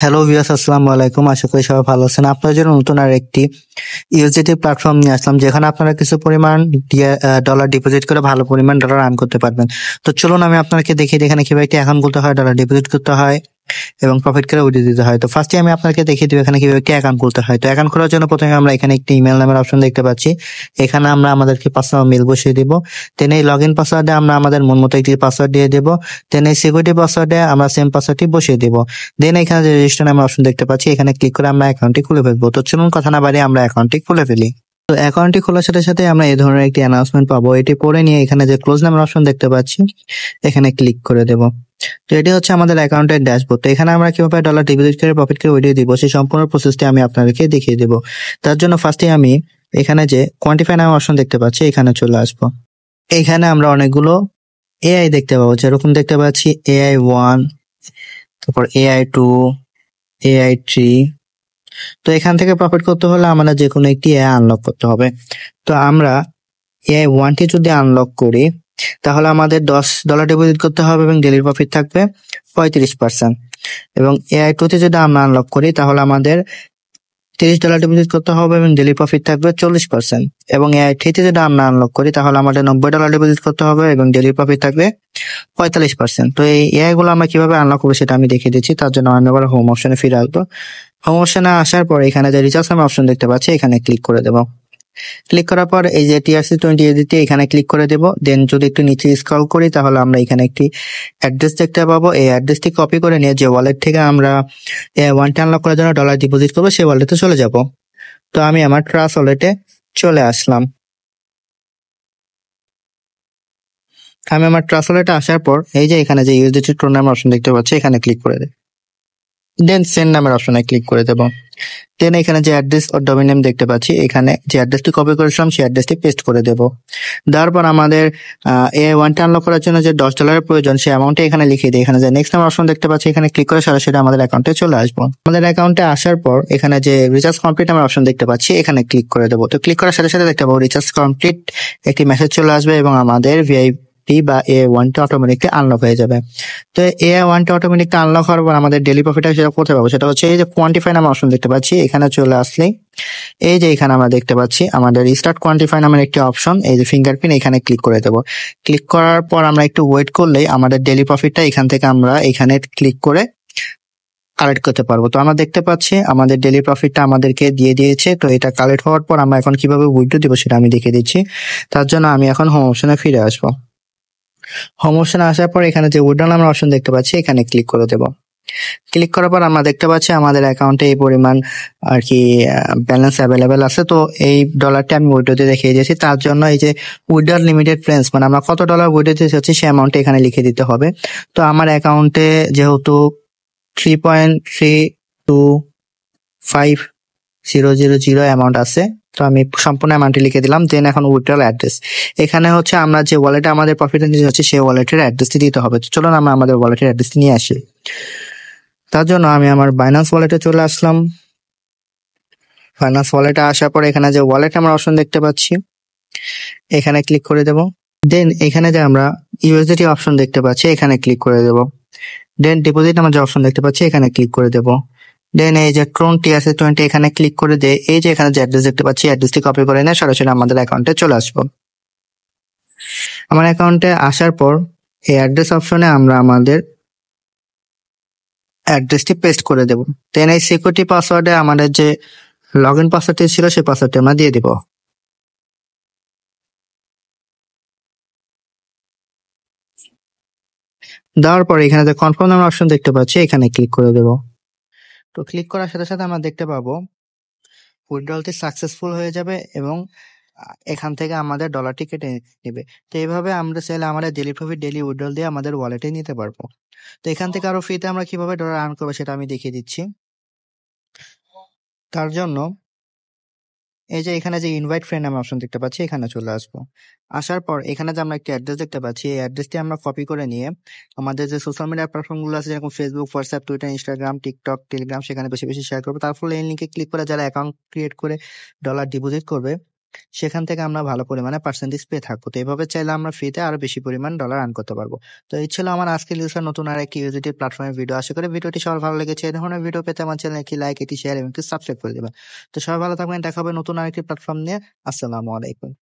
Hello viewers, আসসালামু আলাইকুম। আশা করি সবাই ভালো আছেন। আপনাদের জন্য নতুন আর একটি ইউএসডিটি প্ল্যাটফর্ম নিয়ে আসলাম, যেখানে আপনারা কিছু পরিমাণ ডলার ডিপোজিট করে ভালো পরিমাণ ডলার আর্ন করতে পারবেন। তো চলুন আমি আপনাকে দেখিয়ে দিই এখানে কিভাবে একটি অ্যাকাউন্ট খুলতে হয়, ডলার ডিপোজিট করতে হয় এবং প্রফিট করে উঠিয়ে দিতে হয়। তো ফার্স্টে আমি আপনাকে দেখিয়ে দিব এখানে কিভাবে একটি অ্যাকাউন্ট খুলতে হয়। তো অ্যাকাউন্ট খোলার জন্য প্রথমে আমরা এখানে একটি ইমেল নামের অপশন দেখতে পাচ্ছি। এখানে আমরা আমাদেরকে পাসওয়ার্ড মেল বসিয়ে দিব। দেন এই লগ ইন পাসওয়ার্ডে আমরা আমাদের মন মতো একটি পাসওয়ার্ড দিয়ে দেবো। দেন এই সিকিউরিটি পাসওয়ার্ডে আমরা সেম পাসওয়ার্ডটি বসিয়ে দিব। দেন এখানে যে রেজিস্টার নামের অপশন দেখতে পাচ্ছি, এখানে ক্লিক করে আমরা অ্যাকাউন্টটি খুলে ফেলবো। তো চলুন কথা না বাড়িয়ে আমরা অ্যাকাউন্টটি খুলে ফেলি। তো অ্যাকাউন্টটি খোলার সাথে সাথে আমরা এই ধরনের একটি অ্যানাউন্সমেন্ট পাবো। এটি পড়ে নিয়ে এখানে যে ক্লোজ নামের অপশন দেখতে পাচ্ছি, এখানে ক্লিক করে দেব। তো এটি হচ্ছে আমাদের অ্যাকাউন্টের ড্যাশবোর্ড। তো এখানে আমরা কিভাবে ডলার ডিপোজিট করে প্রফিট করে উঠিয়ে দিব সেই সম্পূর্ণ প্রসেসটি আমি আপনাদেরকে দেখিয়ে দেব। তার জন্য ফার্স্টে আমি এখানে যে কোয়ান্টিফাই নামের অপশন দেখতে পাচ্ছি, এখানে চলে আসবো। এখানে আমরা অনেকগুলো এআই দেখতে পাবো, যেরকম দেখতে পাচ্ছি AI1, তারপর AI2, AI3। তো এখান থেকে প্রফিট করতে হলে আমরা যে কোনো একটি এআই আনলক করতে হবে। তো আমরা AI1টি যদি আনলক করি, তাহলে আমাদের $10 ডিপোজিট করতে হবে এবং ডেইলি প্রফিট থাকবে 35%। এবং AI2 তে যদি আমরা আনলক করি, তাহলে আমাদের $30 ডিপোজিট করতে হবে এবং ডেইলি প্রফিট থাকবে 40%। এবং AI3 তে যদি আমরা আনলক করি, তাহলে আমাদের $90 ডিপোজিট করতে হবে এবং ডেইলি প্রফিট থাকবে 45%। তো এই এআই গুলো আমরা কিভাবে আনলক করবো সেটা আমি দেখিয়ে দিচ্ছি। তার জন্য আমি আবার হোম অপশনে ফিরে আসবো। হোম অপশনে আসার পর এখানে যে রিচার্জ নামে অপশন দেখতে পাচ্ছি, এখানে ক্লিক করে দেবো। ক্লিক করার পর এই যে TRC20 এখানে ক্লিক করে দেব। দেন যদি একটু নিচে স্ক্রল করি, তাহলে আমরা এখানে একটি অ্যাড্রেস দেখতে পাবো। এই অ্যাড্রেসটি কপি করে নিয়ে যে ওয়ালেট থেকে আমরা ওয়ানটা আনলক করার জন্য ডলার ডিপোজিট করবো, সেই ওয়ালেটে চলে যাব। তো আমি আমার ট্রাস্ট ওয়ালেটে চলে আসলাম। আমি আমার ট্রাস্ট ওয়ালেটে আসার পর এই যে এখানে যে ইউএসডিটি টোন নামের অপশন দেখতে পাচ্ছি, এখানে ক্লিক করে দেব। দেন সেন্ড নামের অপশনে ক্লিক করে দেব। দেন এখানে যে অ্যাড্রেস ও ডোমেইন নেম দেখতে পাচ্ছি, এখানে যে অ্যাড্রেসটি কপি করেছিলাম সেই অ্যাড্রেসটি পেস্ট করে দেব। দেওয়ার পর আমাদের AI1টা আনলক করার জন্য যে $10 প্রয়োজন, সেই অ্যামাউন্টটা এখানে লিখে দিই। এখানে যে নেক্সট নাম্বার অপশন দেখতে পাচ্ছি, এখানে ক্লিক করে সরাসরি আমাদের অ্যাকাউন্টে চলে আসবো। আমাদের অ্যাকাউন্টে আসার পর এখানে যে রিচার্জ কমপ্লিট নামের অপশন দেখতে পাচ্ছি, এখানে ক্লিক করে দেবো। তো ক্লিক করার সাথে সাথে দেখতে পাবো রিচার্জ কমপ্লিট একটি মেসেজ চলে আসবে এবং আমাদের ভিআইপি বা AI1টা অটোমেটিকলি আনলক হয়ে যাবে। তো AI1টা অটোমেটিকলি আনলক হওয়ার পর আমাদের ডেইলি প্রফিটটা সেটা কোথায় পাবো, সেটা হচ্ছে এই যে কোয়ান্টিফাই নামের অপশন দেখতে পাচ্ছি, এখানে চলে আসলেই এই যে এখানে আমরা দেখতে পাচ্ছি আমাদের স্টার্ট কোয়ান্টিফাই নামের একটি অপশন, এই যে ফিঙ্গারপ্রিন্ট, এখানে ক্লিক করে দেবো। ক্লিক করার পর আমরা একটু ওয়েট করলেই আমাদের ডেইলি প্রফিটটা এখান থেকে আমরা এখানে ক্লিক করে কালেক্ট করতে পারবো। তো আমরা দেখতে পাচ্ছি আমাদের ডেইলি প্রফিটটা আমাদেরকে দিয়ে দিয়েছে। তো এটা কালেক্ট হওয়ার পর আমরা এখন কিভাবে উইথড্র দিব সেটা আমি দেখিয়ে দিচ্ছি। তার জন্য আমি এখন হোম অপশনে ফিরে আসবো। হোম অপশনে আসার পর এখানে যে উইথড্র নামের অপশন দেখতে পাচ্ছি, এখানে ক্লিক করে দেবো। ক্লিক করার পর আমরা দেখতে পাচ্ছি আমাদের অ্যাকাউন্টে এই পরিমাণ আর কি ব্যালেন্স অ্যাভেলেবেল আছে। তো এই ডলারটা আমি উইথড্রতে দেখিয়ে দিয়েছি। তার জন্য এই যে উইথড্র লিমিটেড ফ্রেন্ডস, মানে আমরা কত ডলার উইথড্র দিতে চাচ্ছি সেই অ্যামাউন্টটা এখানে লিখে দিতে হবে। তো আমার অ্যাকাউন্টে যেহেতু 3.325000 অ্যামাউন্ট আছে, তো আমি সম্পূর্ণ অ্যামাউন্টটি লিখে দিলাম। দেন এখন উইথড্রল অ্যাড্রেস, এখানে হচ্ছে আমরা যে ওয়ালেটে আমাদের প্রফিট নিতে যাচ্ছি সেই ওয়ালেটের অ্যাড্রেসটি দিতে হবে। তো চলুন আমরা আমাদের ওয়ালেটের অ্যাড্রেসটি নিয়ে আসি। তার জন্য আমি আমার বাইন্যান্স ওয়ালেটে চলে আসলাম। বাইন্যান্স ওয়ালেটে আসার পর এখানে যে ওয়ালেট আমার অপশন দেখতে পাচ্ছি, এখানে ক্লিক করে দেব। দেন এখানে যে আমরা ইউএসডিটি অপশন দেখতে পাচ্ছি, এখানে ক্লিক করে দেব। দেন ডিপোজিট আমার যে অপশন দেখতে পাচ্ছি, এখানে ক্লিক করে দেব। দেন এই যে ট্রোন TRC20 এখানে ক্লিক করে দিয়ে এই যে এখানে যে অ্যাড্রেস দেখতে পাচ্ছি, অ্যাড্রেসটি কপি করে নিয়ে সরাসরি আমাদের অ্যাকাউন্টে চলে আসবো। আমার অ্যাকাউন্টে আসার পর এই অ্যাড্রেস অপশনে আমরা আমাদের অ্যাড্রেসটি পেস্ট করে দেব। দেন এই সিকিউরিটি পাসওয়ার্ডে আমাদের যে লগ ইন পাসওয়ার্ডটি ছিল সেই পাসওয়ার্ডটি আমরা দিয়ে দিব। দেওয়ার পরে এখানে যে কনফার্ম নামের অপশন দেখতে পাচ্ছি, এখানে ক্লিক করে দেব। তো ক্লিক করার সাথে সাথে আমরা দেখতে পাবো উইথড্রলটি সাকসেসফুল হয়ে যাবে এবং এখান থেকে আমাদের ডলারটি কেটে নেবে। তো এইভাবে আমরা চাইলে আমাদের ডেইলি প্রফিট ডেইলি উইথড্রল দিয়ে আমাদের ওয়ালেটে নিতে পারবো। তো এখান থেকে আরো ফ্রিতে আমরা কিভাবে ডলার আর্ন করবো সেটা আমি দেখিয়ে দিচ্ছি। তার জন্য এই যে এখানে যে ইনভাইট ফ্রেন্ড নামে অপশন দেখতে পাচ্ছি, এখানে চলে আসবো। আসার পর এখানে যে আমরা একটা অ্যাড্রেস দেখতে পাচ্ছি, এই অ্যাড্রেসটি আমরা কপি করে নিয়ে আমাদের যে সোশ্যাল মিডিয়া প্ল্যাটফর্ম গুলো আছে, যেরকম Facebook, WhatsApp, Twitter, Instagram, TikTok, Telegram, সেখানে বেশি বেশি শেয়ার করবো। তার ফলে এই লিঙ্কে ক্লিক করে যারা অ্যাকাউন্ট ক্রিয়েট করে ডলার ডিপোজিট করবে, সেখান থেকে আমরা ভালো পরিমাণে পার্সেন্টেজ পেয়ে থাকবো। তো এভাবে চাইলে আমরা ফ্রিতে আরো বেশি পরিমাণ ডলার আর্ন করতে পারবো। তো এই ছিল আমার আজকের ইউজার নতুন আর একটি ইউজিটি প্ল্যাটফর্মের ভিডিও। আশা করি ভিডিওটি সবার ভালো লেগেছে। এই ধরনের ভিডিও পেতে আমার চ্যানেল একটি লাইক, একটি শেয়ার এবং একটি সাবস্ক্রাইব করে দেবেন। তো সবাই ভালো থাকবেন, দেখা হবে নতুন আরেকটি প্ল্যাটফর্ম নিয়ে। আসসালামু আলাইকুম।